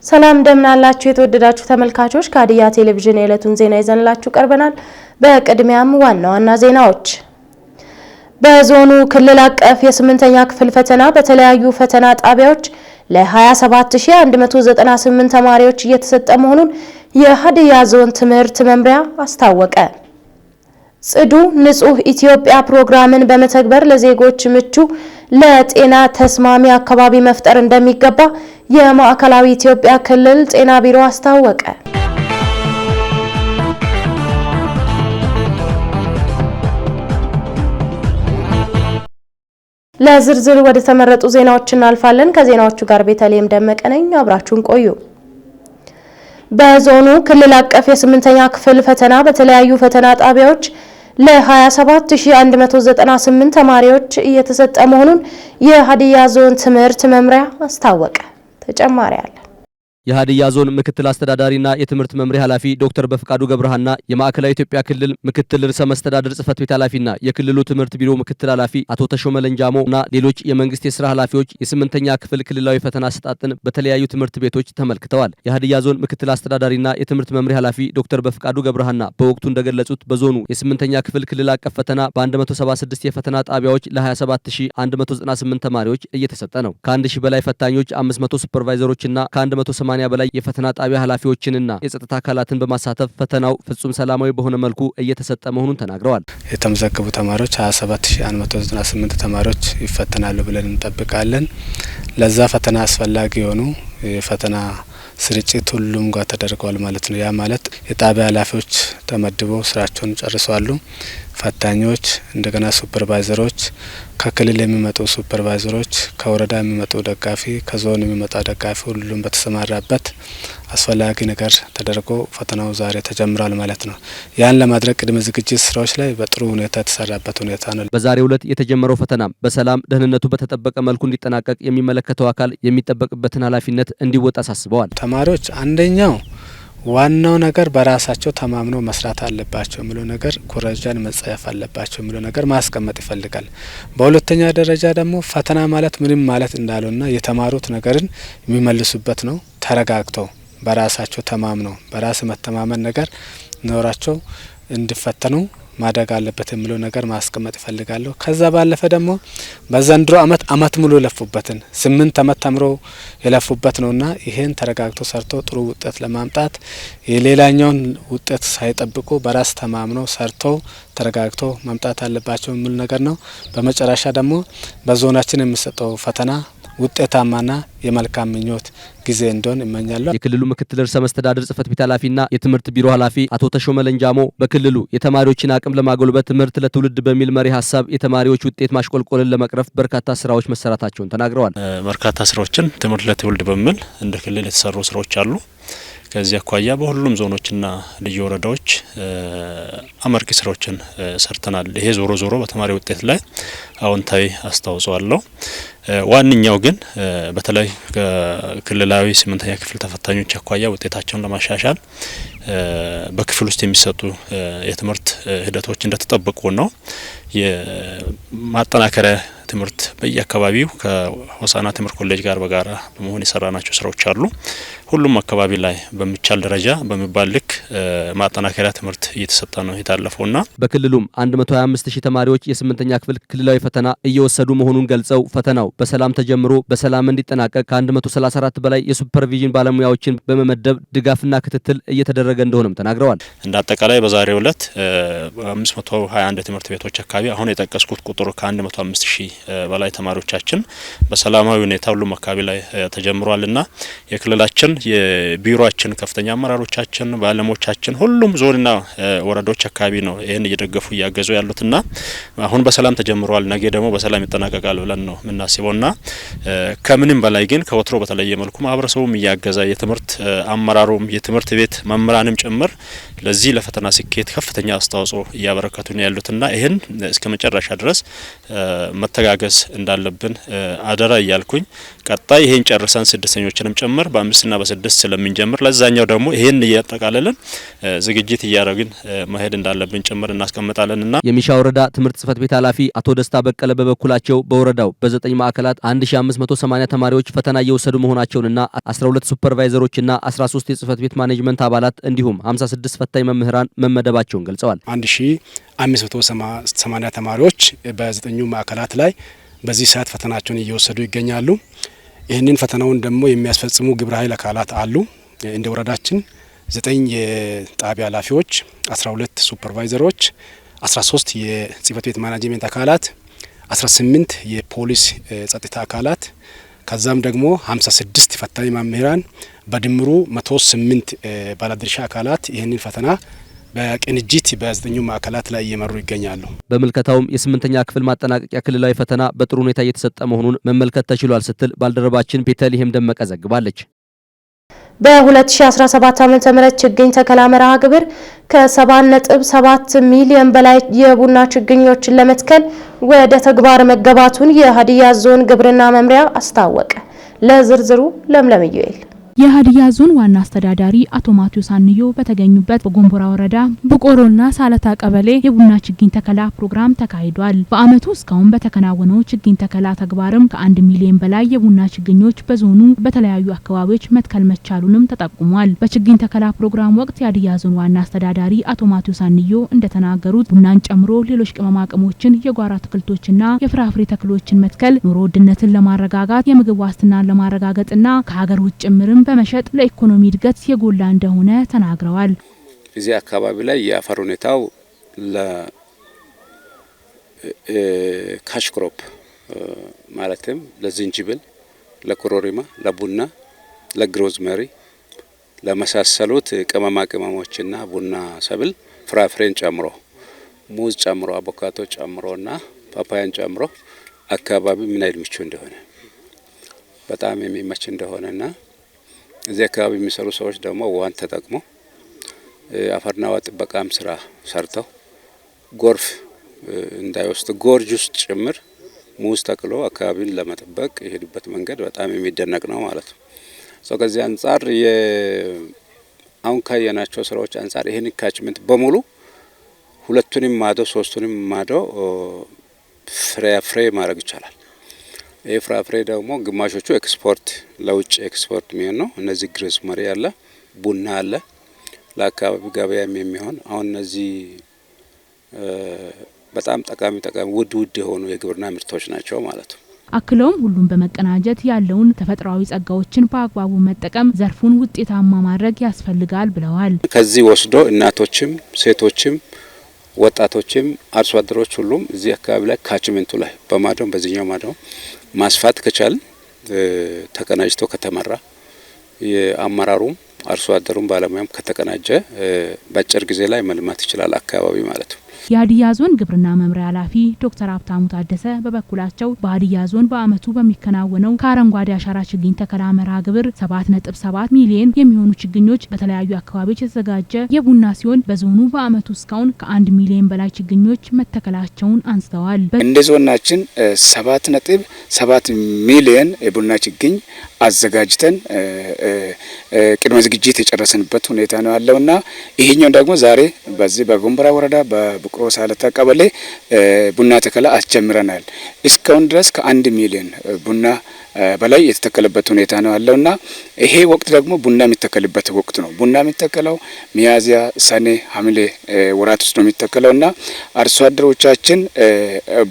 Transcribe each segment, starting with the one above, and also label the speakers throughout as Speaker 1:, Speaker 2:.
Speaker 1: ሰላም እንደምናላችሁ የተወደዳችሁ ተመልካቾች ከሀዲያ ቴሌቪዥን የዕለቱን ዜና ይዘንላችሁ ቀርበናል። በቅድሚያም ዋና ዜናዎች በዞኑ ክልል አቀፍ የ8ኛ ክፍል ፈተና በተለያዩ ፈተና ጣቢያዎች ለ27198 ተማሪዎች እየተሰጠ መሆኑን የሀዲያ ዞን ትምህርት መምሪያ አስታወቀ። ጽዱ ንጹህ ኢትዮጵያ ፕሮግራምን በመተግበር ለዜጎች ምቹ ለጤና ተስማሚ አካባቢ መፍጠር እንደሚገባ የማዕከላዊ ኢትዮጵያ ክልል ጤና ቢሮ አስታወቀ። ለዝርዝር ወደ ተመረጡ ዜናዎች እናልፋለን። ከዜናዎቹ ጋር ቤተልሔም ደመቀ ነኝ። አብራችሁን ቆዩ። በዞኑ ክልል አቀፍ የ8ኛ ክፍል ፈተና በተለያዩ ፈተና ጣቢያዎች ለ27198 ተማሪዎች እየተሰጠ መሆኑን የሀዲያ ዞን ትምህርት መምሪያ አስታወቀ። ተጨማሪ አለ።
Speaker 2: የሀዲያ ዞን ምክትል አስተዳዳሪና የትምህርት መምሪያ ኃላፊ ዶክተር በፍቃዱ ገብረሃና የማዕከላዊ ኢትዮጵያ ክልል ምክትል ርዕሰ መስተዳድር ጽህፈት ቤት ኃላፊና የክልሉ ትምህርት ቢሮ ምክትል ኃላፊ አቶ ተሾመ ለንጃሞና ሌሎች የመንግስት የሥራ ኃላፊዎች የ8ኛ ክፍል ክልላዊ ፈተና አሰጣጥን በተለያዩ ትምህርት ቤቶች ተመልክተዋል። የሀዲያ ዞን ምክትል አስተዳዳሪና የትምህርት መምሪያ ኃላፊ ዶክተር በፍቃዱ ገብረሃና በወቅቱ እንደገለጹት በዞኑ የ8ኛ ክፍል ክልል አቀፍ ፈተና በ176 የፈተና ጣቢያዎች ለ27198 ተማሪዎች እየተሰጠ ነው። ከ1000 በላይ ፈታኞች፣ 500 ሱፐርቫይዘሮችና ከ180 በላይ የፈተና ጣቢያ ኃላፊዎችንና የጸጥታ አካላትን በማሳተፍ ፈተናው ፍጹም ሰላማዊ በሆነ መልኩ እየተሰጠ መሆኑን ተናግረዋል።
Speaker 3: የተመዘገቡ ተማሪዎች 27198 ተማሪዎች ይፈተናሉ ብለን እንጠብቃለን። ለዛ ፈተና አስፈላጊ የሆኑ የፈተና ስርጭት ሁሉም ጋር ተደርጓል ማለት ነው። ያ ማለት የጣቢያ ኃላፊዎች ተመድበው ስራቸውን ጨርሰዋል። ፈታኞች እንደገና ሱፐርቫይዘሮች ከክልል የሚመጡ ሱፐርቫይዘሮች ከወረዳ የሚመጡ ደጋፊ ከዞን የሚመጣ ደጋፊ ሁሉም በተሰማራበት አስፈላጊ ነገር ተደርጎ ፈተናው ዛሬ ተጀምሯል ማለት ነው። ያን ለማድረግ ቅድመ ዝግጅት ስራዎች ላይ በጥሩ ሁኔታ የተሰራበት ሁኔታ ነው።
Speaker 2: በዛሬው ዕለት የተጀመረው ፈተና በሰላም ደህንነቱ በተጠበቀ መልኩ እንዲጠናቀቅ የሚመለከተው አካል የሚጠበቅበትን ኃላፊነት እንዲወጣ አሳስበዋል።
Speaker 3: ተማሪዎች አንደኛው ዋናው ነገር በራሳቸው ተማምነው መስራት አለባቸው የሚለው ነገር ኩረጃን መጸየፍ አለባቸው የሚለው ነገር ማስቀመጥ ይፈልጋል። በሁለተኛ ደረጃ ደግሞ ፈተና ማለት ምንም ማለት እንዳለውና የተማሩት ነገርን የሚመልሱበት ነው። ተረጋግተው በራሳቸው ተማምነው በራስ መተማመን ነገር ኖራቸው እንዲፈተኑ ማደግ አለበት የሚለው ነገር ማስቀመጥ ይፈልጋሉ። ከዛ ባለፈ ደግሞ በዘንድሮ አመት ሙሉ የለፉበትን 8 አመት ተምሮ የለፉበት ነውና ይሄን ተረጋግቶ ሰርቶ ጥሩ ውጤት ለማምጣት የሌላኛውን ውጤት ሳይጠብቁ በራስ ተማምነው ሰርቶ ተረጋግቶ ማምጣት አለባቸው የሚል ነገር ነው። በመጨረሻ ደግሞ በዞናችን የሚሰጠው ፈተና ውጤታማና የመልካም ምኞት ጊዜ እንደሆነ እመኛለሁ።
Speaker 2: የክልሉ ምክትል ርዕሰ መስተዳድር ጽህፈት ቤት ኃላፊና የትምህርት ቢሮ ኃላፊ አቶ ተሾመ ለንጃሞ በክልሉ የተማሪዎችን አቅም ለማጎልበት ትምህርት ለትውልድ በሚል መሪ ሀሳብ የተማሪዎች ውጤት ማሽቆልቆልን ለመቅረፍ በርካታ ስራዎች መሰራታቸውን ተናግረዋል።
Speaker 4: በርካታ ስራዎችን ትምህርት ለትውልድ በሚል እንደ ክልል የተሰሩ ስራዎች አሉ። ከዚህ አኳያ በሁሉም ዞኖችና ልዩ ወረዳዎች አመርቂ ስራዎችን ሰርተናል። ይሄ ዞሮ ዞሮ በተማሪ ውጤት ላይ አዎንታዊ አስተዋጽኦ አለው። ዋንኛው ግን በተለይ ክልላዊ 8ኛ ክፍል ተፈታኞች አኳያ ውጤታቸውን ለማሻሻል በክፍል ውስጥ የሚሰጡ የትምህርት ሂደቶች እንደተጠበቁ ነው። የማጠናከሪያ ትምህርት በየአካባቢው ከሆሳና ትምህርት ኮሌጅ ጋር በጋራ በመሆን የሰራናቸው ስራዎች አሉ። ሁሉም አካባቢ ላይ በሚቻል ደረጃ በሚባል ልክ ማጠናከሪያ ትምህርት እየተሰጠ ነው የታለፈውና
Speaker 2: በክልሉም 125000 ተማሪዎች የ8ኛ ክፍል ክልላዊ ፈተና እየወሰዱ መሆኑን ገልጸው ፈተናው በሰላም ተጀምሮ በሰላም እንዲጠናቀቅ ከ134 በላይ የሱፐርቪዥን ባለሙያዎችን በመመደብ ድጋፍና ክትትል እየተደረገ እንደሆነም ተናግረዋል።
Speaker 4: እንደ አጠቃላይ በዛሬው ዕለት 521 ትምህርት ቤቶች አካባቢ አሁን የጠቀስኩት ቁጥሩ ከ105000 በላይ ተማሪዎቻችን በሰላማዊ ሁኔታ ሁሉም አካባቢ ላይ ተጀምሯልና የክልላችን የቢሮአችን ከፍተኛ አመራሮቻችን ባለሙያዎቻችን ሁሉም ዞንና ወረዳዎች አካባቢ ነው ይሄን እየደገፉ እያገዙ ያሉትና አሁን በሰላም ተጀምሯል። ነገ ደግሞ በሰላም ይጠናቀቃል ብለን ነው የምናስበውና ከምንም በላይ ግን ከወትሮ በተለየ መልኩ ማህበረሰቡም እያገዛ የትምህርት አመራሩም የትምህርት ቤት መምህራንም ጭምር ለዚህ ለፈተና ስኬት ከፍተኛ አስተዋጽኦ እያበረከቱ ነው ያሉትና ይሄን እስከ መጨረሻ ድረስ መተጋገዝ እንዳለብን አደራ እያልኩኝ ቀጣይ ይሄን ጨርሰን ስድስተኞችንም ጭምር በ5ና በ6 ስለምንጀምር ለዛኛው ደግሞ ይሄን እያጠቃለልን ዝግጅት እያደረግን መሄድ እንዳለብን ጭምር እናስቀምጣለንና
Speaker 2: የሚሻ ወረዳ ትምህርት ጽፈት ቤት ኃላፊ አቶ ደስታ በቀለ በበኩላቸው በወረዳው በ9 ማዕከላት 1580 ተማሪዎች ፈተና እየወሰዱ መሆናቸውንና 12 ሱፐርቫይዘሮችና 13 የጽፈት ቤት ማኔጅመንት አባላት እንዲሁም 56 ፈታኝ መምህራን መመደባቸውን ገልጸዋል።
Speaker 5: 1580 ተማሪዎች በ9 ማዕከላት ላይ በዚህ ሰዓት ፈተናቸውን እየወሰዱ ይገኛሉ። ይህንን ፈተናውን ደግሞ የሚያስፈጽሙ ግብረ ኃይል አካላት አሉ። እንደ ወረዳችን 9 የጣቢያ ኃላፊዎች፣ 12 ሱፐርቫይዘሮች፣ 13 የጽፈት ቤት ማኔጅመንት አካላት፣ 18 የፖሊስ ጸጥታ አካላት ከዛም ደግሞ 56 ፈታኝ መምህራን በድምሩ 108 ባለድርሻ አካላት ይህንን ፈተና በቅንጅት በ9 ማዕከላት ላይ እየመሩ ይገኛሉ።
Speaker 2: በመልከታውም የ8ኛ ክፍል ማጠናቀቂያ ክልላዊ ፈተና በጥሩ ሁኔታ እየተሰጠ መሆኑን መመልከት ተችሏል ስትል ባልደረባችን ቤተልሔም ደመቀ ዘግባለች።
Speaker 1: በ2017 ዓ.ም ችግኝ ተከላ መርሃ ግብር ከ7.7 ሚሊዮን በላይ የቡና ችግኞችን ለመትከል ወደ ተግባር መገባቱን የሀዲያ ዞን ግብርና መምሪያ አስታወቀ። ለዝርዝሩ ለምለም ዩኤል
Speaker 6: የሀዲያ ዞን ዋና አስተዳዳሪ አቶ ማቲዮስ አንዮ በተገኙበት በጎንቦራ ወረዳ በቆሮና ሳለታ ቀበሌ የቡና ችግኝ ተከላ ፕሮግራም ተካሂዷል። በአመቱ እስካሁን በተከናወነው ችግኝ ተከላ ተግባርም ከ1 ሚሊዮን በላይ የቡና ችግኞች በዞኑ በተለያዩ አካባቢዎች መትከል መቻሉንም ተጠቁሟል። በችግኝ ተከላ ፕሮግራም ወቅት የሀዲያ ዞን ዋና አስተዳዳሪ አቶ ማቲዮስ አንዮ እንደተናገሩት ቡናን ጨምሮ ሌሎች ቅመማ ቅመሞችን፣ የጓሮ አትክልቶችና የፍራፍሬ ተክሎችን መትከል ኑሮ ውድነትን ለማረጋጋት፣ የምግብ ዋስትናን ለማረጋገጥና ከሀገር ውጭ ጭምርም በመሸጥ ለኢኮኖሚ እድገት የጎላ እንደሆነ ተናግረዋል።
Speaker 7: እዚህ አካባቢ ላይ የአፈር ሁኔታው ለካሽ ክሮፕ ማለትም ለዝንጅብል፣ ለኮሮሪማ፣ ለቡና፣ ለግሮዝመሪ ለመሳሰሉት ቅመማ ቅመሞችና ቡና ሰብል ፍራፍሬን ጨምሮ ሙዝ ጨምሮ አቮካዶ ጨምሮና ፓፓያን ጨምሮ አካባቢ ምን አይል ምቹ እንደሆነ በጣም የሚመች እንደሆነና እዚህ አካባቢ የሚሰሩ ሰዎች ደግሞ ውሃን ተጠቅመው አፈርና ውሃ ጥበቃም ስራ ሰርተው ጎርፍ እንዳይወስድ ጎርጅ ውስጥ ጭምር ሙዝ ተክሎ አካባቢን ለመጠበቅ የሄዱበት መንገድ በጣም የሚደነቅ ነው ማለት ነው። ከዚህ አንጻር አሁን ካየናቸው ስራዎች አንጻር ይሄን ካችመንት በሙሉ ሁለቱንም ማዶ ሶስቱንም ማዶ ፍሬ ማድረግ ይቻላል። የፍራፍሬ ደግሞ ግማሾቹ ኤክስፖርት ለውጭ ኤክስፖርት የሚሆን ነው። እነዚህ ግሮዝመሪ አለ፣ ቡና አለ፣ ለአካባቢ ገበያም የሚሆን አሁን እነዚህ በጣም ጠቃሚ ውድ የሆኑ የግብርና ምርቶች ናቸው ማለት ነው።
Speaker 6: አክለውም ሁሉም በመቀናጀት ያለውን ተፈጥሯዊ ጸጋዎችን በአግባቡ መጠቀም ዘርፉን ውጤታማ ማድረግ ያስፈልጋል ብለዋል።
Speaker 7: ከዚህ ወስዶ እናቶችም ሴቶችም ወጣቶችም አርሶ አደሮች ሁሉም እዚህ አካባቢ ላይ ካችመንቱ ላይ በማዶም በዚህኛው ማዶ ማስፋት ከቻል ተቀናጅቶ ከተመራ የአመራሩም አርሶ አደሩም ባለሙያም ከተቀናጀ በአጭር ጊዜ ላይ መልማት ይችላል አካባቢ ማለት ነው።
Speaker 6: የሀዲያ ዞን ግብርና መምሪያ ኃላፊ ዶክተር ሀብታሙ ታደሰ በበኩላቸው በሀዲያ ዞን በአመቱ በሚከናወነው ከአረንጓዴ አሻራ ችግኝ ተከላ መርሃ ግብር 7.7 ሚሊዮን የሚሆኑ ችግኞች በተለያዩ አካባቢዎች የተዘጋጀ የቡና ሲሆን በዞኑ በአመቱ እስካሁን ከ1 ሚሊዮን በላይ ችግኞች መተከላቸውን አንስተዋል።
Speaker 5: እንደ ዞናችን 7.7 ሚሊዮን የቡና ችግኝ አዘጋጅተን ቅድመ ዝግጅት የጨረስንበት ሁኔታ ነው ያለውና ይሄኛው ደግሞ ዛሬ በዚህ በጎንቦራ ወረዳ በብቆሮ ሳለታ ቀበሌ ቡና ተከላ አስጀምረናል። እስካሁን ድረስ ከ1 ሚሊዮን ቡና በላይ የተተከለበት ሁኔታ ነው ያለውና ይሄ ወቅት ደግሞ ቡና የሚተከልበት ወቅት ነው። ቡና የሚተከለው ሚያዝያ፣ ሰኔ፣ ሐምሌ ወራት ውስጥ ነው የሚተከለውና አርሶ አደሮቻችን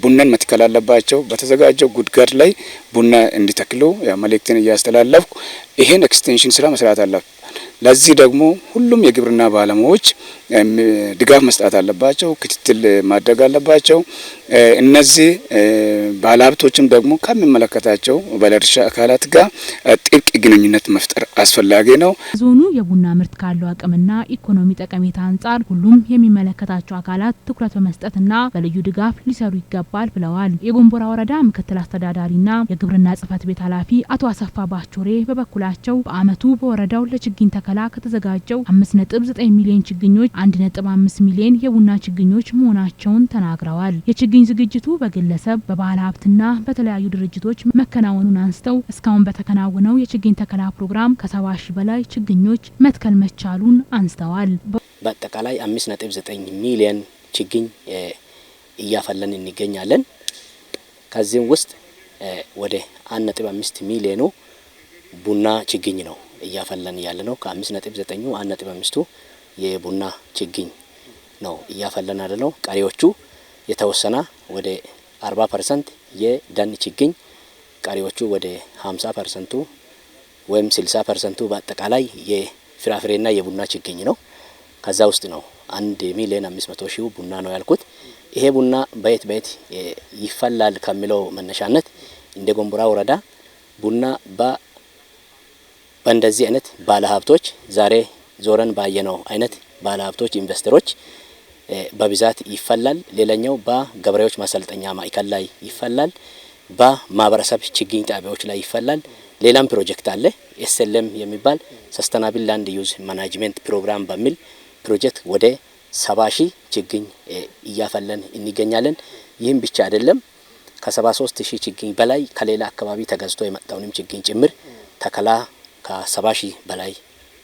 Speaker 5: ቡናን መትከል አለባቸው። በተዘጋጀው ጉድጓድ ላይ ቡና እንዲተክሉ መልእክትን እያስተላለፍኩ ይሄን ኤክስቴንሽን ስራ መስራት አለብን። ለዚህ ደግሞ ሁሉም የግብርና ባለሙያዎች ድጋፍ መስጠት አለባቸው፣ ክትትል ማድረግ አለባቸው። እነዚህ ባለሀብቶችም ደግሞ ከሚመለከታቸው ባለድርሻ አካላት ጋር ጥብቅ ግንኙነት መፍጠር አስፈላጊ ነው።
Speaker 6: ዞኑ የቡና ምርት ካለው አቅምና ኢኮኖሚ ጠቀሜታ አንጻር ሁሉም የሚመለከታቸው አካላት ትኩረት በመስጠትና በልዩ ድጋፍ ሊሰሩ ይገባል ብለዋል። የጎንቦራ ወረዳ ምክትል አስተዳዳሪና የግብርና ጽሕፈት ቤት ኃላፊ አቶ አሰፋ ባቾሬ በበኩላቸው በአመቱ በወረዳው ለችግኝ ተከላ ተከላ ከተዘጋጀው 5.9 ሚሊዮን ችግኞች 1.5 ሚሊዮን የቡና ችግኞች መሆናቸውን ተናግረዋል። የችግኝ ዝግጅቱ በግለሰብ በባህል ሀብትና በተለያዩ ድርጅቶች መከናወኑን አንስተው እስካሁን በተከናወነው የችግኝ ተከላ ፕሮግራም ከ70 ሺህ በላይ ችግኞች መትከል መቻሉን አንስተዋል።
Speaker 8: በአጠቃላይ 5.9 ሚሊዮን ችግኝ እያፈለን እንገኛለን። ከዚህም ውስጥ ወደ 1.5 ሚሊዮኑ ቡና ችግኝ ነው እያፈለን ያለ ነው። ከ5.9 1.5ቱ የቡና ችግኝ ነው እያፈለን ያለ ነው። ቀሪዎቹ የተወሰነ ወደ 40% የደን ችግኝ፣ ቀሪዎቹ ወደ 50% ወይም 60% በአጠቃላይ የፍራፍሬና የቡና ችግኝ ነው። ከዛ ውስጥ ነው 1,500,000 ቡና ነው ያልኩት። ይሄ ቡና በየት ይፈላል ከሚለው መነሻነት እንደ ጎንቦራ ወረዳ ቡና በእንደዚህ አይነት ባለሀብቶች ዛሬ ዞረን ባየነው አይነት ባለሀብቶች ኢንቨስተሮች በብዛት ይፈላል። ሌላኛው በገበሬዎች ማሰልጠኛ ማዕከል ላይ ይፈላል። በማህበረሰብ ችግኝ ጣቢያዎች ላይ ይፈላል። ሌላም ፕሮጀክት አለ SLM የሚባል ሰስተናብል ላንድ ዩዝ ማናጅመንት ፕሮግራም በሚል ፕሮጀክት ወደ 70 ሺህ ችግኝ እያፈለን እንገኛለን። ይህም ብቻ አይደለም፣ ከ73 ሺህ ችግኝ በላይ ከሌላ አካባቢ ተገዝቶ የመጣውንም ችግኝ ጭምር ተከላ ከ70 ሺህ በላይ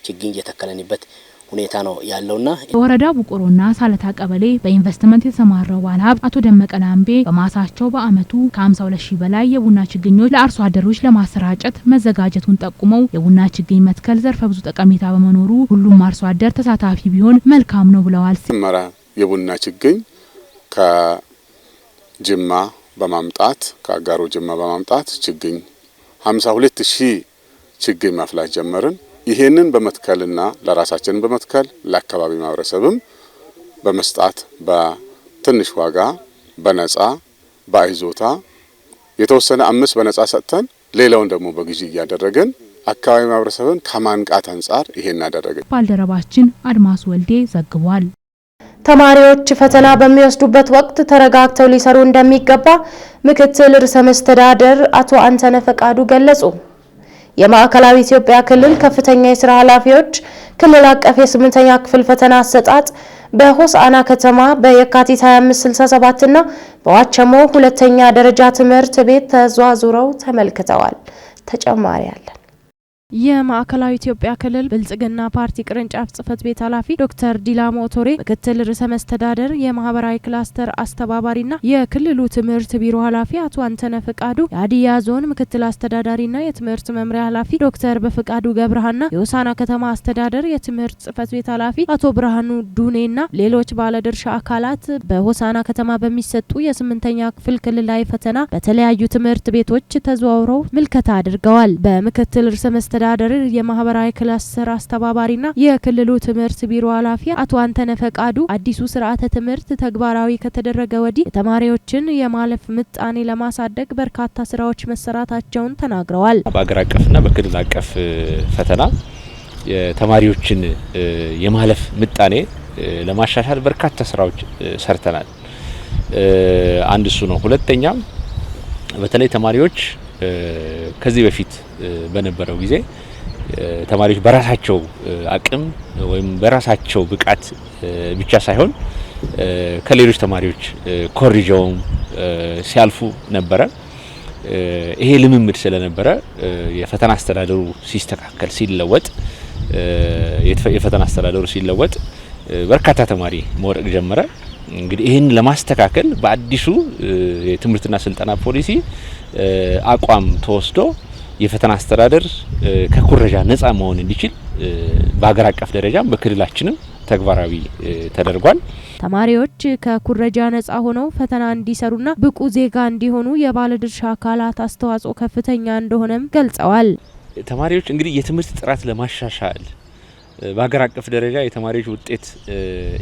Speaker 8: ችግኝ የተከለንበት ሁኔታ ነው ያለውና
Speaker 6: በወረዳ ቡቆሮና ሳለታ ቀበሌ በኢንቨስትመንት የተሰማራው ባለሀብት አቶ ደመቀ ላምቤ በማሳቸው በአመቱ ከ52 ሺህ በላይ የቡና ችግኞች ለአርሶ አደሮች ለማሰራጨት መዘጋጀቱን ጠቁመው የቡና ችግኝ መትከል ዘርፈ ብዙ ጠቀሜታ በመኖሩ ሁሉም አርሶ አደር ተሳታፊ ቢሆን መልካም ነው ብለዋል።
Speaker 9: መራ የቡና ችግኝ ከጅማ በማምጣት ከአጋሮ ጅማ በማምጣት ችግኝ 52 ሺህ ችግኝ ማፍላት ጀመርን። ይሄንን በመትከልና ለራሳችን በመትከል ለአካባቢ ማህበረሰብም በመስጣት በትንሽ ዋጋ በነጻ በአይዞታ የተወሰነ 5 በነጻ ሰጥተን ሌላውን ደግሞ በግዢ እያደረገን አካባቢ ማህበረሰብን ከማንቃት አንጻር ይሄን አደረገን።
Speaker 6: ባልደረባችን አድማስ ወልዴ ዘግቧል።
Speaker 1: ተማሪዎች ፈተና በሚወስዱበት ወቅት ተረጋግተው ሊሰሩ እንደሚገባ ምክትል ርዕሰ መስተዳድር አቶ አንተነህ ፈቃዱ ገለጹ። የማዕከላዊ ኢትዮጵያ ክልል ከፍተኛ የሥራ ኃላፊዎች ክልል አቀፍ የ8ኛ ክፍል ፈተና አሰጣጥ በሆሳዕና ከተማ በየካቲት 2567 እና በዋቸሞ ሁለተኛ ደረጃ ትምህርት ቤት ተዘዋውረው ተመልክተዋል። ተጨማሪ አለ። የማዕከላዊ ኢትዮጵያ ክልል ብልጽግና ፓርቲ ቅርንጫፍ ጽህፈት ቤት ኃላፊ ዶክተር ዲላሞ ቶሬ፣ ምክትል ርዕሰ መስተዳድር የማህበራዊ ክላስተር አስተባባሪና የክልሉ ትምህርት ቢሮ ኃላፊ አቶ አንተነህ ፈቃዱ፣ የሀዲያ ዞን ምክትል አስተዳዳሪና የትምህርት መምሪያ ኃላፊ ዶክተር በፍቃዱ ገብረሃና የሆሳዕና ከተማ አስተዳደር የትምህርት ጽህፈት ቤት ኃላፊ አቶ ብርሃኑ ዱኔና ሌሎች ባለድርሻ አካላት በሆሳዕና ከተማ በሚሰጡ የ8ኛ ክፍል ክልላዊ ፈተና በተለያዩ ትምህርት ቤቶች ተዘዋውረው ምልከታ አድርገዋል። በምክትል ርዕሰ መስተዳድር የማህበራዊ ክላስተር አስተባባሪና የክልሉ ትምህርት ቢሮ ኃላፊ አቶ አንተነህ ፈቃዱ አዲሱ ስርዓተ ትምህርት ተግባራዊ ከተደረገ ወዲህ የተማሪዎችን የማለፍ ምጣኔ ለማሳደግ በርካታ ስራዎች መሰራታቸውን ተናግረዋል።
Speaker 10: በአገር አቀፍና በክልል አቀፍ ፈተና የተማሪዎችን የማለፍ ምጣኔ ለማሻሻል በርካታ ስራዎች ሰርተናል። አንድ እሱ ነው። ሁለተኛ በተለይ ተማሪዎች ከዚህ በፊት በነበረው ጊዜ ተማሪዎች በራሳቸው አቅም ወይም በራሳቸው ብቃት ብቻ ሳይሆን ከሌሎች ተማሪዎች ኮሪጀውም ሲያልፉ ነበረ። ይሄ ልምምድ ስለነበረ የፈተና አስተዳደሩ ሲስተካከል ሲለወጥ የፈተና አስተዳደሩ ሲለወጥ በርካታ ተማሪ መውደቅ ጀመረ። እንግዲህ ይህን ለማስተካከል በአዲሱ የትምህርትና ስልጠና ፖሊሲ አቋም ተወስዶ የፈተና አስተዳደር ከኩረጃ ነጻ መሆን እንዲችል በአገር አቀፍ ደረጃም በክልላችንም ተግባራዊ ተደርጓል።
Speaker 6: ተማሪዎች ከኩረጃ ነጻ ሆነው ፈተና እንዲሰሩና ብቁ ዜጋ እንዲሆኑ የባለድርሻ አካላት አስተዋጽኦ ከፍተኛ እንደሆነም ገልጸዋል።
Speaker 10: ተማሪዎች እንግዲህ የትምህርት ጥራት ለማሻሻል በአገር አቀፍ ደረጃ የተማሪዎች ውጤት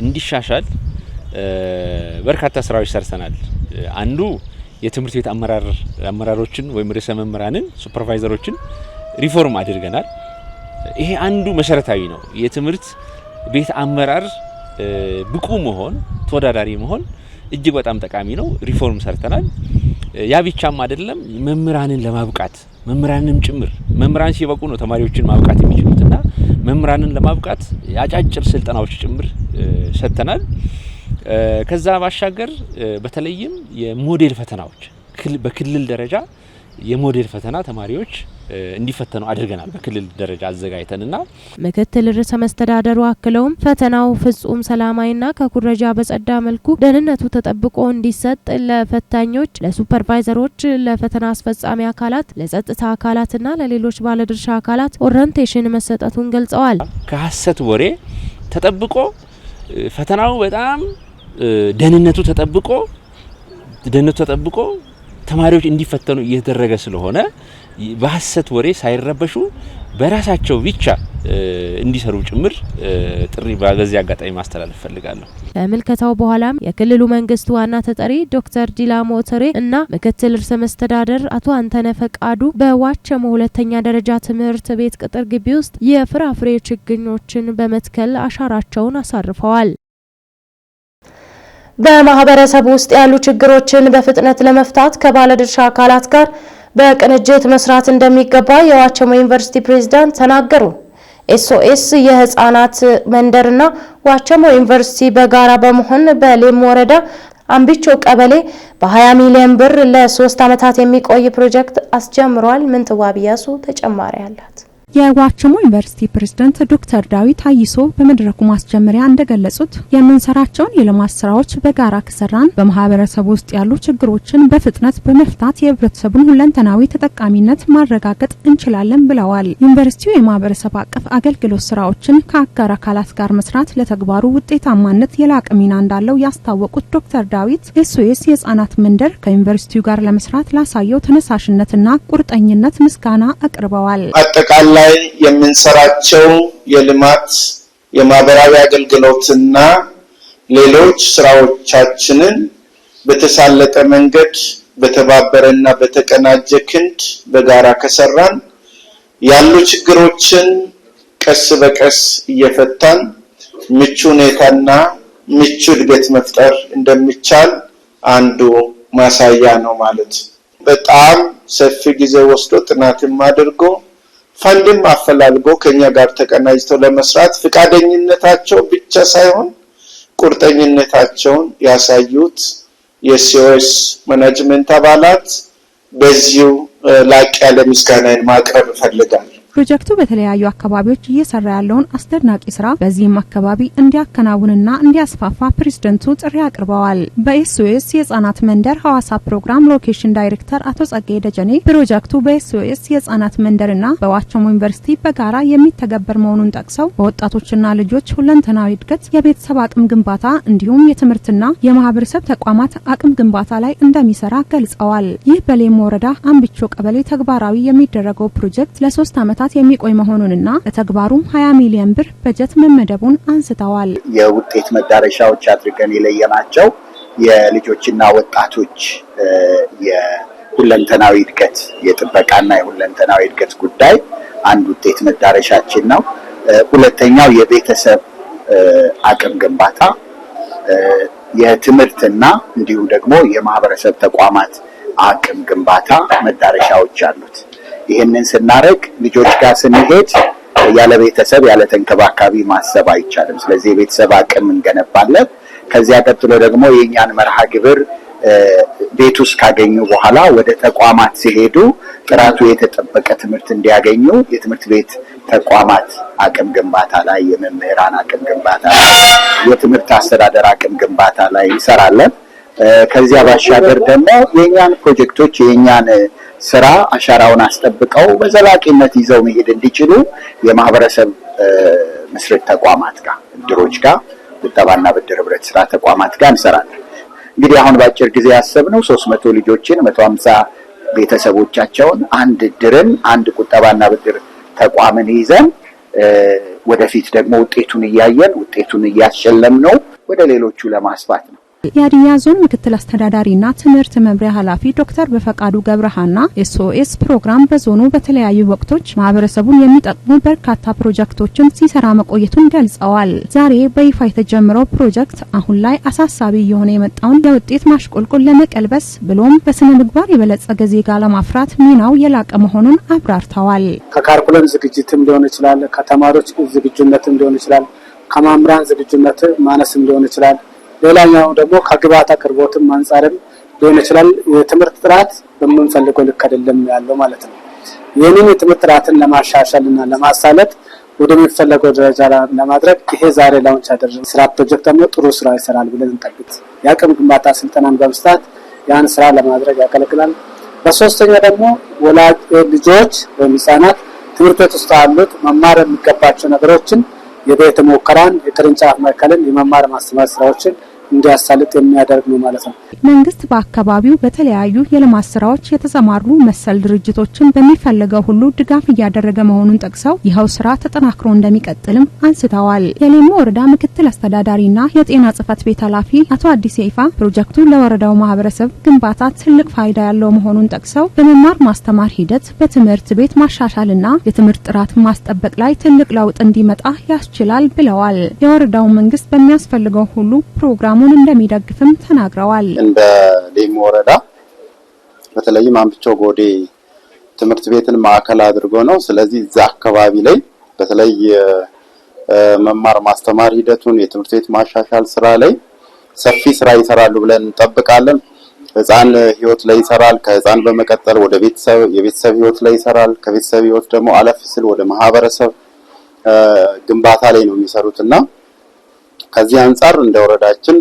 Speaker 10: እንዲሻሻል በርካታ ስራዎች ሰርተናል። አንዱ የትምህርት ቤት አመራሮችን ወይም ርዕሰ መምህራንን ሱፐርቫይዘሮችን ሪፎርም አድርገናል። ይሄ አንዱ መሰረታዊ ነው። የትምህርት ቤት አመራር ብቁ መሆን፣ ተወዳዳሪ መሆን እጅግ በጣም ጠቃሚ ነው። ሪፎርም ሰርተናል። ያ ብቻም አይደለም መምህራንን ለማብቃት መምህራንንም ጭምር መምህራን ሲበቁ ነው ተማሪዎችን ማብቃት የሚችሉትና መምህራንን ለማብቃት ያጫጭር ስልጠናዎች ጭምር ሰጥተናል። ከዛ ባሻገር በተለይም የሞዴል ፈተናዎች በክልል ደረጃ የሞዴል ፈተና ተማሪዎች እንዲፈተኑ አድርገናል በክልል ደረጃ አዘጋጅተንና
Speaker 1: ምክትል ርዕሰ መስተዳደሩ አክለውም ፈተናው ፍጹም ሰላማዊና ከኩረጃ በጸዳ መልኩ ደህንነቱ ተጠብቆ እንዲሰጥ ለፈታኞች፣ ለሱፐርቫይዘሮች፣ ለፈተና አስፈጻሚ አካላት፣ ለጸጥታ አካላትና ለሌሎች ባለድርሻ አካላት ኦሪንቴሽን መሰጠቱን ገልጸዋል።
Speaker 10: ከሐሰት ወሬ ተጠብቆ ፈተናው በጣም ደህንነቱ ተጠብቆ ተማሪዎች እንዲፈተኑ እየተደረገ ስለሆነ በሐሰት ወሬ ሳይረበሹ በራሳቸው ብቻ እንዲሰሩ ጭምር ጥሪ በዚህ አጋጣሚ ማስተላለፍ ፈልጋለሁ።
Speaker 1: ከምልከታው በኋላም የክልሉ መንግስት ዋና ተጠሪ ዶክተር ዲላሞ ኦተሬ እና ምክትል ርዕሰ መስተዳደር አቶ አንተነህ ፈቃዱ በዋቸሞ ሁለተኛ ደረጃ ትምህርት ቤት ቅጥር ግቢ ውስጥ የፍራፍሬ ችግኞችን በመትከል አሻራቸውን አሳርፈዋል። በማህበረሰብ ውስጥ ያሉ ችግሮችን በፍጥነት ለመፍታት ከባለድርሻ አካላት ጋር በቅንጅት መስራት እንደሚገባ የዋቸሞ ዩኒቨርሲቲ ፕሬዝዳንት ተናገሩ። ኤስኦኤስ የህፃናት መንደርና ዋቸሞ ዩኒቨርሲቲ በጋራ በመሆን በሌሞ ወረዳ አምቢቾ ቀበሌ በ20 ሚሊዮን ብር ለ3 ዓመታት የሚቆይ ፕሮጀክት አስጀምሯል። ምንትዋብ ያሱ ተጨማሪ አላት።
Speaker 11: የዋቸሞ ዩኒቨርሲቲ ፕሬዝዳንት ዶክተር ዳዊት አይሶ በመድረኩ ማስጀመሪያ እንደገለጹት የምንሰራቸውን የልማት ስራዎች በጋራ ከሰራን በማህበረሰቡ ውስጥ ያሉ ችግሮችን በፍጥነት በመፍታት የህብረተሰቡን ሁለንተናዊ ተጠቃሚነት ማረጋገጥ እንችላለን ብለዋል። ዩኒቨርሲቲው የማህበረሰብ አቀፍ አገልግሎት ስራዎችን ከአጋር አካላት ጋር መስራት ለተግባሩ ውጤታማነት የላቀ ሚና እንዳለው ያስታወቁት ዶክተር ዳዊት ኤስኦኤስ የህፃናት መንደር ከዩኒቨርሲቲው ጋር ለመስራት ላሳየው ተነሳሽነትና ቁርጠኝነት ምስጋና አቅርበዋል።
Speaker 12: አጠቃላይ የምንሰራቸው የልማት የማህበራዊ አገልግሎትና ሌሎች ስራዎቻችንን በተሳለጠ መንገድ በተባበረና በተቀናጀ ክንድ በጋራ ከሰራን ያሉ ችግሮችን ቀስ በቀስ እየፈታን ምቹ ሁኔታና ምቹ እድገት መፍጠር እንደሚቻል አንዱ ማሳያ ነው ማለት። በጣም ሰፊ ጊዜ ወስዶ ጥናትም አድርጎ ፈንድም አፈላልጎ ከኛ ጋር ተቀናጅተው ለመስራት ፍቃደኝነታቸው ብቻ ሳይሆን ቁርጠኝነታቸውን ያሳዩት የኤስኦኤስ ማኔጅመንት አባላት በዚሁ ላቅ ያለ ምስጋናን ማቅረብ እፈልጋለሁ።
Speaker 11: ፕሮጀክቱ በተለያዩ አካባቢዎች እየሰራ ያለውን አስደናቂ ስራ በዚህም አካባቢ እንዲያከናውንና እንዲያስፋፋ ፕሬዝዳንቱ ጥሪ አቅርበዋል። በኤስኦኤስ የህፃናት መንደር ሐዋሳ ፕሮግራም ሎኬሽን ዳይሬክተር አቶ ጸጋዬ ደጀኔ ፕሮጀክቱ በኤስኦኤስ የህፃናት መንደርና በዋቸሞ ዩኒቨርሲቲ በጋራ የሚተገበር መሆኑን ጠቅሰው በወጣቶችና ልጆች ሁለንተናዊ እድገት፣ የቤተሰብ አቅም ግንባታ እንዲሁም የትምህርትና የማህበረሰብ ተቋማት አቅም ግንባታ ላይ እንደሚሰራ ገልጸዋል። ይህ በሌሞ ወረዳ አምቢቾ ቀበሌ ተግባራዊ የሚደረገው ፕሮጀክት ለ3 ዓመታት የሚቆይ መሆኑንና ለተግባሩም 20 ሚሊዮን ብር በጀት መመደቡን አንስተዋል።
Speaker 13: የውጤት መዳረሻዎች አድርገን የለየናቸው የልጆችና ወጣቶች የሁለንተናዊ እድገት የጥበቃና የሁለንተናዊ እድገት ጉዳይ አንድ ውጤት መዳረሻችን ነው። ሁለተኛው የቤተሰብ አቅም ግንባታ፣ የትምህርትና እንዲሁም ደግሞ የማህበረሰብ ተቋማት አቅም ግንባታ መዳረሻዎች አሉት። ይህንን ስናረግ ልጆች ጋር ስንሄድ ያለ ቤተሰብ ያለ ተንከባካቢ ማሰብ አይቻልም። ስለዚህ የቤተሰብ አቅም እንገነባለን። ከዚያ ቀጥሎ ደግሞ የኛን መርሃ ግብር ቤት ውስጥ ካገኙ በኋላ ወደ ተቋማት ሲሄዱ ጥራቱ የተጠበቀ ትምህርት እንዲያገኙ የትምህርት ቤት ተቋማት አቅም ግንባታ ላይ፣ የመምህራን አቅም ግንባታ ላይ፣ የትምህርት አስተዳደር አቅም ግንባታ ላይ እንሰራለን። ከዚያ ባሻገር ደግሞ የኛን ፕሮጀክቶች የኛን ስራ አሻራውን አስጠብቀው በዘላቂነት ይዘው መሄድ እንዲችሉ የማህበረሰብ መስረት ተቋማት ጋር፣ እድሮች ጋር፣ ቁጠባና ብድር ህብረት ስራ ተቋማት ጋር እንሰራለን። እንግዲህ አሁን በአጭር ጊዜ ያሰብነው 300 ልጆችን 150 ቤተሰቦቻቸውን አንድ እድርን አንድ ቁጠባና ብድር ተቋምን ይዘን ወደፊት ደግሞ ውጤቱን እያየን ውጤቱን እያሸለም ነው ወደ ሌሎቹ ለማስፋት ነው።
Speaker 11: የሀዲያ ዞን ምክትል አስተዳዳሪና ትምህርት መምሪያ ኃላፊ ዶክተር በፈቃዱ ገብረሃና ኤስኦኤስ ፕሮግራም በዞኑ በተለያዩ ወቅቶች ማህበረሰቡን የሚጠቅሙ በርካታ ፕሮጀክቶችን ሲሰራ መቆየቱን ገልጸዋል። ዛሬ በይፋ የተጀመረው ፕሮጀክት አሁን ላይ አሳሳቢ የሆነ የመጣውን የውጤት ማሽቆልቆል ለመቀልበስ ብሎም በስነ ምግባር የበለጸገ ዜጋ ለማፍራት ሚናው የላቀ መሆኑን አብራርተዋል።
Speaker 3: ከካሪኩለም ዝግጅትም ሊሆን ይችላል፣ ከተማሪዎች ዝግጁነትም ሊሆን ይችላል፣ ከመምህራን ዝግጁነት ማነስም ሊሆን ይችላል። ሌላኛው ደግሞ ከግብዓት አቅርቦትም አንጻርም ሊሆን ይችላል። የትምህርት ጥራት በምንፈልገው ልክ አይደለም ያለው ማለት ነው። ይህንን የትምህርት ጥራትን ለማሻሻልና ለማሳለጥ ወደሚፈለገው ደረጃ ለማድረግ ይሄ ዛሬ ላውንች ያደረግነው ስራ ፕሮጀክት ደግሞ ጥሩ ስራ ይሰራል ብለን እንጠብቅ። የአቅም ግንባታ ስልጠናን በመስጠት ያን ስራ ለማድረግ ያገለግላል። በሶስተኛ ደግሞ ወላጅ ልጆች ወይም ህጻናት ትምህርት ቤት ውስጥ ያሉት መማር የሚገባቸው ነገሮችን የቤተ ሙከራን የቅርንጫፍ ማዕከልን የመማር ማስተማር ስራዎችን እንዲያሳልጥ የሚያደርግ ነው ማለት ነው።
Speaker 11: መንግስት በአካባቢው በተለያዩ የልማት ስራዎች የተሰማሩ መሰል ድርጅቶችን በሚፈልገው ሁሉ ድጋፍ እያደረገ መሆኑን ጠቅሰው ይኸው ስራ ተጠናክሮ እንደሚቀጥልም አንስተዋል። የሌሞ ወረዳ ምክትል አስተዳዳሪና የጤና ጽህፈት ቤት ኃላፊ አቶ አዲስ ይፋ ፕሮጀክቱ ለወረዳው ማህበረሰብ ግንባታ ትልቅ ፋይዳ ያለው መሆኑን ጠቅሰው በመማር ማስተማር ሂደት በትምህርት ቤት ማሻሻልና የትምህርት ጥራት ማስጠበቅ ላይ ትልቅ ለውጥ እንዲመጣ ያስችላል ብለዋል። የወረዳው መንግስት በሚያስፈልገው ሁሉ ፕሮግራሙን እንደሚደግፍም ተናግረዋል።
Speaker 14: እንደ ሌሞ ወረዳ በተለይም አንብቾ ጎዴ ትምህርት ቤትን ማዕከል አድርጎ ነው። ስለዚህ እዛ አካባቢ ላይ በተለይ መማር ማስተማር ሂደቱን የትምህርት ቤት ማሻሻል ስራ ላይ ሰፊ ስራ ይሰራሉ ብለን እንጠብቃለን። ህፃን ህይወት ላይ ይሰራል። ከህፃን በመቀጠል ወደ ቤተሰብ የቤተሰብ ህይወት ላይ ይሰራል። ከቤተሰብ ህይወት ደግሞ አለፍ ሲል ወደ ማህበረሰብ ግንባታ ላይ ነው የሚሰሩትና ከዚህ አንጻር እንደ ወረዳችን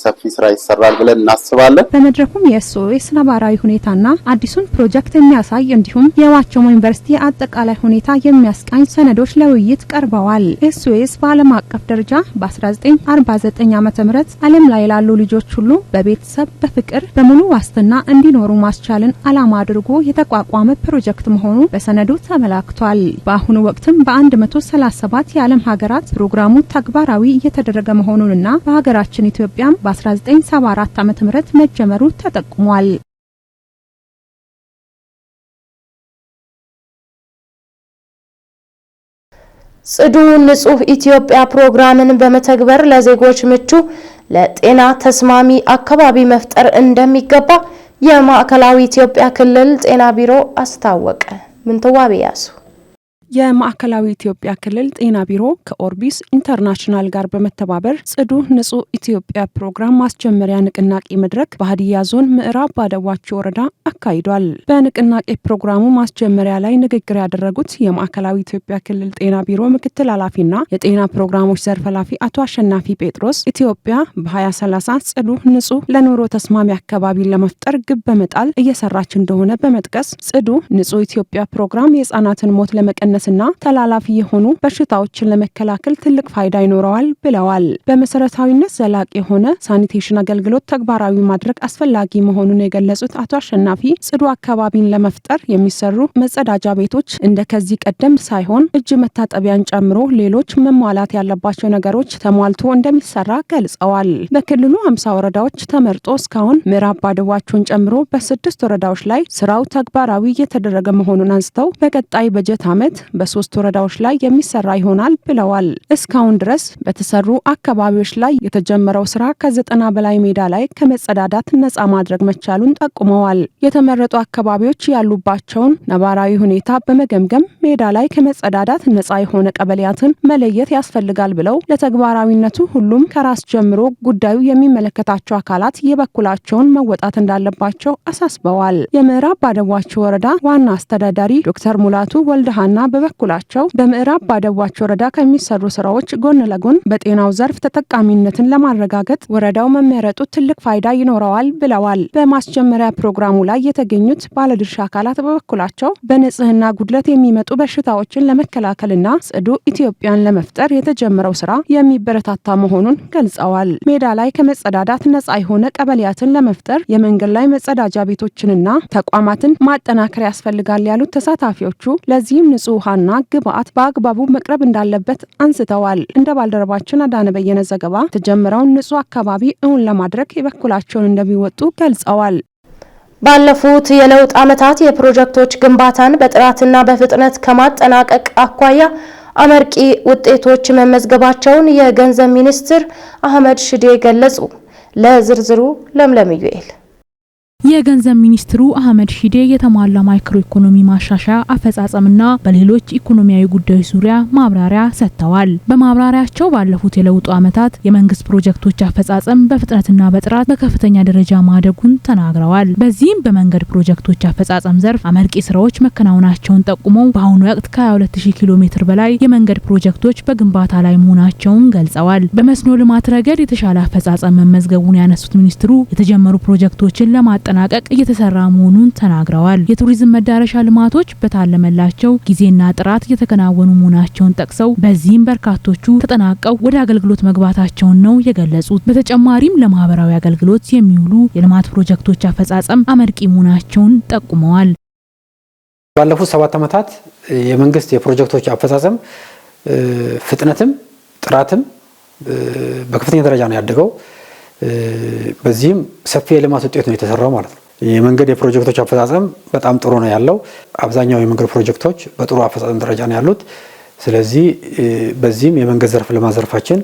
Speaker 14: ሰፊ ስራ ይሰራል ብለን እናስባለን።
Speaker 11: በመድረኩም የኤስኦኤስ ነባራዊ ሁኔታና አዲሱን ፕሮጀክት የሚያሳይ እንዲሁም የዋቸሞ ዩኒቨርሲቲ አጠቃላይ ሁኔታ የሚያስቃኝ ሰነዶች ለውይይት ቀርበዋል። ኤስኦኤስ በዓለም አቀፍ ደረጃ በ1949 ዓ.ም ዓለም ላይ ላሉ ልጆች ሁሉ በቤተሰብ በፍቅር በሙሉ ዋስትና እንዲኖሩ ማስቻልን ዓላማ አድርጎ የተቋቋመ ፕሮጀክት መሆኑ በሰነዱ ተመላክቷል። በአሁኑ ወቅትም በ137 የዓለም ሀገራት ፕሮግራሙ ተግባራዊ እየተደረገ መሆኑንና በሀገራችን ኢትዮጵያም በ1974 ዓ.ም መጀመሩ ተጠቁሟል።
Speaker 1: ጽዱ ንጹህ ኢትዮጵያ ፕሮግራምን በመተግበር ለዜጎች ምቹ ለጤና ተስማሚ አካባቢ መፍጠር እንደሚገባ የማዕከላዊ ኢትዮጵያ ክልል ጤና ቢሮ አስታወቀ። ምንተዋብ ያሱ
Speaker 11: የማዕከላዊ ኢትዮጵያ ክልል ጤና ቢሮ ከኦርቢስ ኢንተርናሽናል ጋር በመተባበር ጽዱ ንጹህ ኢትዮጵያ ፕሮግራም ማስጀመሪያ ንቅናቄ መድረክ በሀዲያ ዞን ምዕራብ ባደዋቾ ወረዳ አካሂዷል። በንቅናቄ ፕሮግራሙ ማስጀመሪያ ላይ ንግግር ያደረጉት የማዕከላዊ ኢትዮጵያ ክልል ጤና ቢሮ ምክትል ኃላፊና የጤና ፕሮግራሞች ዘርፍ ኃላፊ አቶ አሸናፊ ጴጥሮስ ኢትዮጵያ በ2030 ጽዱ ንጹህ ለኑሮ ተስማሚ አካባቢን ለመፍጠር ግብ በመጣል እየሰራች እንደሆነ በመጥቀስ ጽዱ ንጹህ ኢትዮጵያ ፕሮግራም የህጻናትን ሞት ለመቀነስ ና ተላላፊ የሆኑ በሽታዎችን ለመከላከል ትልቅ ፋይዳ ይኖረዋል ብለዋል። በመሰረታዊነት ዘላቂ የሆነ ሳኒቴሽን አገልግሎት ተግባራዊ ማድረግ አስፈላጊ መሆኑን የገለጹት አቶ አሸናፊ ጽዱ አካባቢን ለመፍጠር የሚሰሩ መጸዳጃ ቤቶች እንደ ከዚህ ቀደም ሳይሆን እጅ መታጠቢያን ጨምሮ ሌሎች መሟላት ያለባቸው ነገሮች ተሟልቶ እንደሚሰራ ገልጸዋል። በክልሉ 50 ወረዳዎች ተመርጦ እስካሁን ምዕራብ ባደዋቾን ጨምሮ በ6 ወረዳዎች ላይ ስራው ተግባራዊ እየተደረገ መሆኑን አንስተው በቀጣይ በጀት ዓመት በ3 ወረዳዎች ላይ የሚሰራ ይሆናል ብለዋል። እስካሁን ድረስ በተሰሩ አካባቢዎች ላይ የተጀመረው ስራ ከ90 በላይ ሜዳ ላይ ከመጸዳዳት ነጻ ማድረግ መቻሉን ጠቁመዋል። የተመረጡ አካባቢዎች ያሉባቸውን ነባራዊ ሁኔታ በመገምገም ሜዳ ላይ ከመጸዳዳት ነጻ የሆነ ቀበሌያትን መለየት ያስፈልጋል ብለው ለተግባራዊነቱ ሁሉም ከራስ ጀምሮ ጉዳዩ የሚመለከታቸው አካላት የበኩላቸውን መወጣት እንዳለባቸው አሳስበዋል። የምዕራብ ባደዋቾ ወረዳ ዋና አስተዳዳሪ ዶክተር ሙላቱ ወልደሃና በበኩላቸው በምዕራብ ባደዋቾ ወረዳ ከሚሰሩ ስራዎች ጎን ለጎን በጤናው ዘርፍ ተጠቃሚነትን ለማረጋገጥ ወረዳው መመረጡ ትልቅ ፋይዳ ይኖረዋል ብለዋል። በማስጀመሪያ ፕሮግራሙ ላይ የተገኙት ባለድርሻ አካላት በበኩላቸው በንጽህና ጉድለት የሚመጡ በሽታዎችን ለመከላከልና ጽዱ ኢትዮጵያን ለመፍጠር የተጀመረው ስራ የሚበረታታ መሆኑን ገልጸዋል። ሜዳ ላይ ከመጸዳዳት ነጻ የሆነ ቀበሌያትን ለመፍጠር የመንገድ ላይ መጸዳጃ ቤቶችንና ተቋማትን ማጠናከር ያስፈልጋል ያሉት ተሳታፊዎቹ ለዚህም ንጹህ ውሃ ውሃና ግብአት በአግባቡ መቅረብ እንዳለበት አንስተዋል። እንደ ባልደረባችን አዳነ በየነ ዘገባ የተጀመረውን ንጹህ አካባቢ እውን ለማድረግ የበኩላቸውን እንደሚወጡ ገልጸዋል።
Speaker 1: ባለፉት የለውጥ ዓመታት የፕሮጀክቶች ግንባታን በጥራትና በፍጥነት ከማጠናቀቅ አኳያ አመርቂ ውጤቶች መመዝገባቸውን የገንዘብ ሚኒስትር አህመድ ሽዴ ገለጹ። ለዝርዝሩ ለምለም ዩኤል።
Speaker 6: የገንዘብ ሚኒስትሩ አህመድ ሺዴ የተሟላ ማይክሮ ኢኮኖሚ ማሻሻያ አፈጻጸምና በሌሎች ኢኮኖሚያዊ ጉዳዮች ዙሪያ ማብራሪያ ሰጥተዋል። በማብራሪያቸው ባለፉት የለውጡ ዓመታት የመንግስት ፕሮጀክቶች አፈጻጸም በፍጥነትና በጥራት በከፍተኛ ደረጃ ማደጉን ተናግረዋል። በዚህም በመንገድ ፕሮጀክቶች አፈጻጸም ዘርፍ አመርቂ ስራዎች መከናወናቸውን ጠቁመው በአሁኑ ወቅት ከ22000 ኪሎ ሜትር በላይ የመንገድ ፕሮጀክቶች በግንባታ ላይ መሆናቸውን ገልጸዋል። በመስኖ ልማት ረገድ የተሻለ አፈጻጸም መመዝገቡን ያነሱት ሚኒስትሩ የተጀመሩ ፕሮጀክቶችን ለማጠናቀቅ እየተሰራ መሆኑን ተናግረዋል። የቱሪዝም መዳረሻ ልማቶች በታለመላቸው ጊዜና ጥራት እየተከናወኑ መሆናቸውን ጠቅሰው በዚህም በርካቶቹ ተጠናቀው ወደ አገልግሎት መግባታቸውን ነው የገለጹት። በተጨማሪም ለማህበራዊ አገልግሎት የሚውሉ የልማት ፕሮጀክቶች አፈጻጸም አመርቂ መሆናቸውን ጠቁመዋል።
Speaker 15: ባለፉት 7 ዓመታት የመንግስት የፕሮጀክቶች አፈጻጸም ፍጥነትም ጥራትም በከፍተኛ ደረጃ ነው ያደገው። በዚህም ሰፊ የልማት ውጤት ነው የተሰራው ማለት ነው። የመንገድ የፕሮጀክቶች አፈጻጸም በጣም ጥሩ ነው ያለው። አብዛኛው የመንገድ ፕሮጀክቶች በጥሩ አፈጻጸም ደረጃ ነው ያሉት። ስለዚህ በዚህም የመንገድ ዘርፍ ልማት ዘርፋችን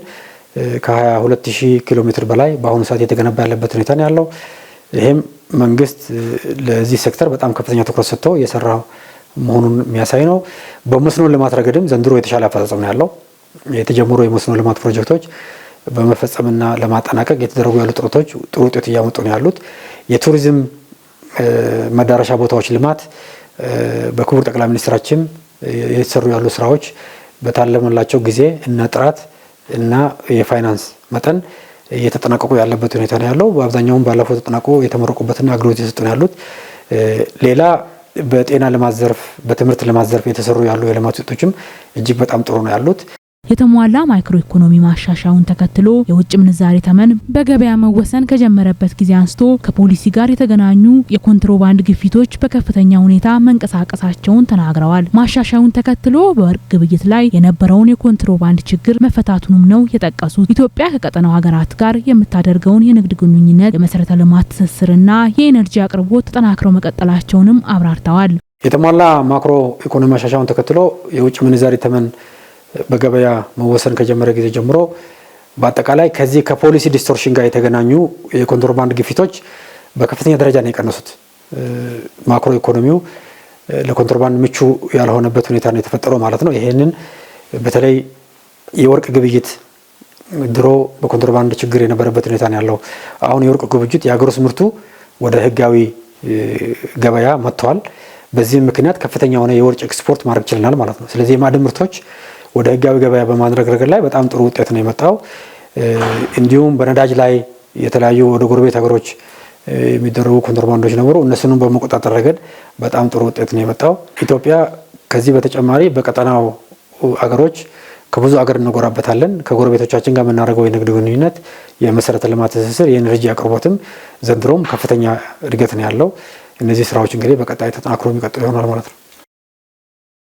Speaker 15: ከ22000 ኪሎ ሜትር በላይ በአሁኑ ሰዓት የተገነባ ያለበት ሁኔታ ነው ያለው። ይሄም መንግስት ለዚህ ሴክተር በጣም ከፍተኛ ትኩረት ሰጥቶ የሰራ መሆኑን የሚያሳይ ነው። በመስኖ ልማት ረገድም ዘንድሮ የተሻለ አፈጻጸም ነው ያለው። የተጀመሩ የመስኖ ልማት ፕሮጀክቶች በመፈጸምና ለማጠናቀቅ የተደረጉ ያሉ ጥረቶች ጥሩ ውጤት እያመጡ ነው ያሉት። የቱሪዝም መዳረሻ ቦታዎች ልማት በክቡር ጠቅላይ ሚኒስትራችን የተሰሩ ያሉ ስራዎች በታለመላቸው ጊዜ እና ጥራት እና የፋይናንስ መጠን እየተጠናቀቁ ያለበት ሁኔታ ነው ያለው። በአብዛኛውም ባለፈው ተጠናቆ የተመረቁበትና አገልግሎት እየሰጡ ነው ያሉት። ሌላ በጤና ልማት ዘርፍ፣ በትምህርት ልማት ዘርፍ የተሰሩ ያሉ የልማት ውጤቶችም እጅግ በጣም ጥሩ ነው ያሉት።
Speaker 6: የተሟላ ማይክሮ ኢኮኖሚ ማሻሻያውን ተከትሎ የውጭ ምንዛሬ ተመን በገበያ መወሰን ከጀመረበት ጊዜ አንስቶ ከፖሊሲ ጋር የተገናኙ የኮንትሮባንድ ግፊቶች በከፍተኛ ሁኔታ መንቀሳቀሳቸውን ተናግረዋል። ማሻሻያውን ተከትሎ በወርቅ ግብይት ላይ የነበረውን የኮንትሮባንድ ችግር መፈታቱንም ነው የጠቀሱት። ኢትዮጵያ ከቀጠናው ሀገራት ጋር የምታደርገውን የንግድ ግንኙነት፣ የመሰረተ ልማት ትስስርና የኤነርጂ አቅርቦት ተጠናክረው መቀጠላቸውንም አብራርተዋል።
Speaker 15: የተሟላ ማክሮ ኢኮኖሚ ማሻሻያውን ተከትሎ የውጭ ምንዛሬ ተመን በገበያ መወሰን ከጀመረ ጊዜ ጀምሮ በአጠቃላይ ከዚህ ከፖሊሲ ዲስቶርሽን ጋር የተገናኙ የኮንትሮባንድ ግፊቶች በከፍተኛ ደረጃ ነው የቀነሱት። ማክሮ ኢኮኖሚው ለኮንትሮባንድ ምቹ ያልሆነበት ሁኔታ ነው የተፈጠረው ማለት ነው። ይሄንን በተለይ የወርቅ ግብይት ድሮ በኮንትሮባንድ ችግር የነበረበት ሁኔታ ነው ያለው። አሁን የወርቅ ግብይት የሀገር ውስጥ ምርቱ ወደ ህጋዊ ገበያ መጥቷል። በዚህ ምክንያት ከፍተኛ የሆነ የወርቅ ኤክስፖርት ማድረግ ችለናል ማለት ነው። ስለዚህ የማዕድን ምርቶች ወደ ህጋዊ ገበያ በማድረግ ረገድ ላይ በጣም ጥሩ ውጤት ነው የመጣው። እንዲሁም በነዳጅ ላይ የተለያዩ ወደ ጎረቤት ሀገሮች የሚደረጉ ኮንትሮባንዶች ነበሩ። እነሱንም በመቆጣጠር ረገድ በጣም ጥሩ ውጤት ነው የመጣው። ኢትዮጵያ ከዚህ በተጨማሪ በቀጠናው አገሮች ከብዙ አገር እንጎራበታለን። ከጎረቤቶቻችን ጋር የምናደርገው የንግድ ግንኙነት፣ የመሰረተ ልማት ትስስር፣ የኤነርጂ አቅርቦትም ዘንድሮም ከፍተኛ እድገት ነው ያለው። እነዚህ ስራዎች እንግዲህ በቀጣይ ተጠናክሮ የሚቀጥሉ ይሆናል ማለት ነው።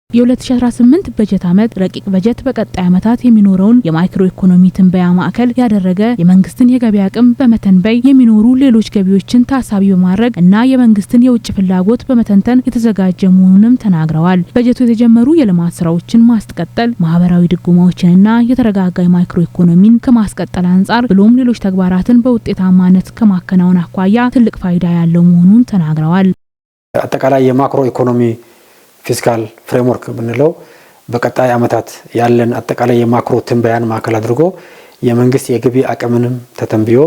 Speaker 6: የ2018 በጀት ዓመት ረቂቅ በጀት በቀጣይ ዓመታት የሚኖረውን የማይክሮ ኢኮኖሚ ትንበያ ማዕከል ያደረገ የመንግስትን የገቢ አቅም በመተንበይ የሚኖሩ ሌሎች ገቢዎችን ታሳቢ በማድረግ እና የመንግስትን የውጭ ፍላጎት በመተንተን የተዘጋጀ መሆኑንም ተናግረዋል። በጀቱ የተጀመሩ የልማት ስራዎችን ማስቀጠል፣ ማህበራዊ ድጎማዎችንና የተረጋጋ የማይክሮ ኢኮኖሚን ከማስቀጠል አንጻር ብሎም ሌሎች ተግባራትን በውጤታማነት ከማከናወን አኳያ ትልቅ ፋይዳ ያለው መሆኑን ተናግረዋል።
Speaker 15: አጠቃላይ የማክሮ ኢኮኖሚ ፊስካል ፍሬምወርክ ብንለው በቀጣይ ዓመታት ያለን አጠቃላይ የማክሮ ትንበያን ማዕከል አድርጎ የመንግስት የገቢ አቅምንም ተተንብዮ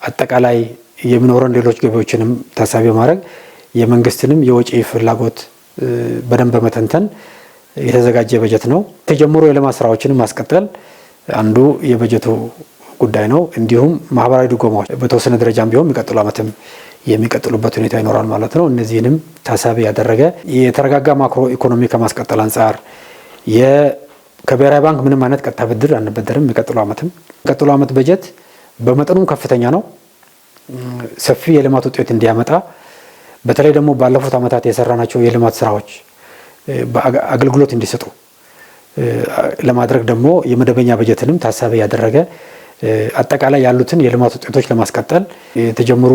Speaker 15: አጠቃላይ የሚኖረን ሌሎች ገቢዎችንም ታሳቢ በማድረግ የመንግስትንም የወጪ ፍላጎት በደንብ በመተንተን የተዘጋጀ በጀት ነው። የተጀመሩ የልማት ስራዎችንም ማስቀጠል አንዱ የበጀቱ ጉዳይ ነው። እንዲሁም ማህበራዊ ድጎማዎች በተወሰነ ደረጃም ቢሆን የሚቀጥሉ ዓመትም የሚቀጥሉበት ሁኔታ ይኖራል ማለት ነው። እነዚህንም ታሳቢ ያደረገ የተረጋጋ ማክሮ ኢኮኖሚ ከማስቀጠል አንጻር ከብሔራዊ ባንክ ምንም አይነት ቀጥታ ብድር አንበደርም። የሚቀጥሉ ዓመት በጀት በመጠኑም ከፍተኛ ነው። ሰፊ የልማት ውጤት እንዲያመጣ በተለይ ደግሞ ባለፉት ዓመታት የሰራናቸው የልማት ስራዎች አገልግሎት እንዲሰጡ ለማድረግ ደግሞ የመደበኛ በጀትንም ታሳቢ ያደረገ አጠቃላይ ያሉትን የልማት ውጤቶች ለማስቀጠል የተጀመሩ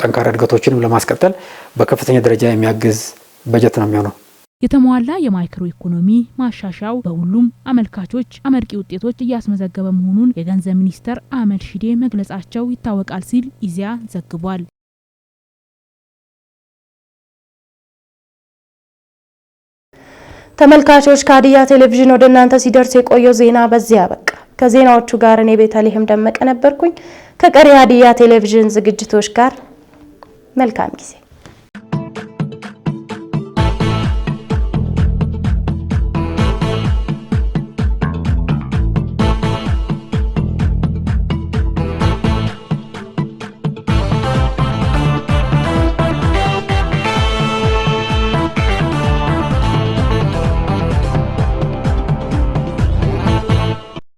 Speaker 15: ጠንካራ እድገቶችንም ለማስቀጠል በከፍተኛ ደረጃ የሚያግዝ በጀት ነው የሚሆነው።
Speaker 6: የተሟላ የማይክሮ ኢኮኖሚ ማሻሻያው በሁሉም አመልካቾች አመርቂ ውጤቶች እያስመዘገበ መሆኑን የገንዘብ ሚኒስተር አህመድ ሺዴ መግለጻቸው ይታወቃል ሲል ኢዜአ ዘግቧል።
Speaker 1: ተመልካቾች ከሀዲያ ቴሌቪዥን ወደ እናንተ ሲደርስ የቆየው ዜና በዚያ በቃ። ከዜናዎቹ ጋር እኔ ቤተልሔም ደመቀ ነበርኩኝ። ከቀሪ ሀዲያ ቴሌቪዥን ዝግጅቶች ጋር መልካም ጊዜ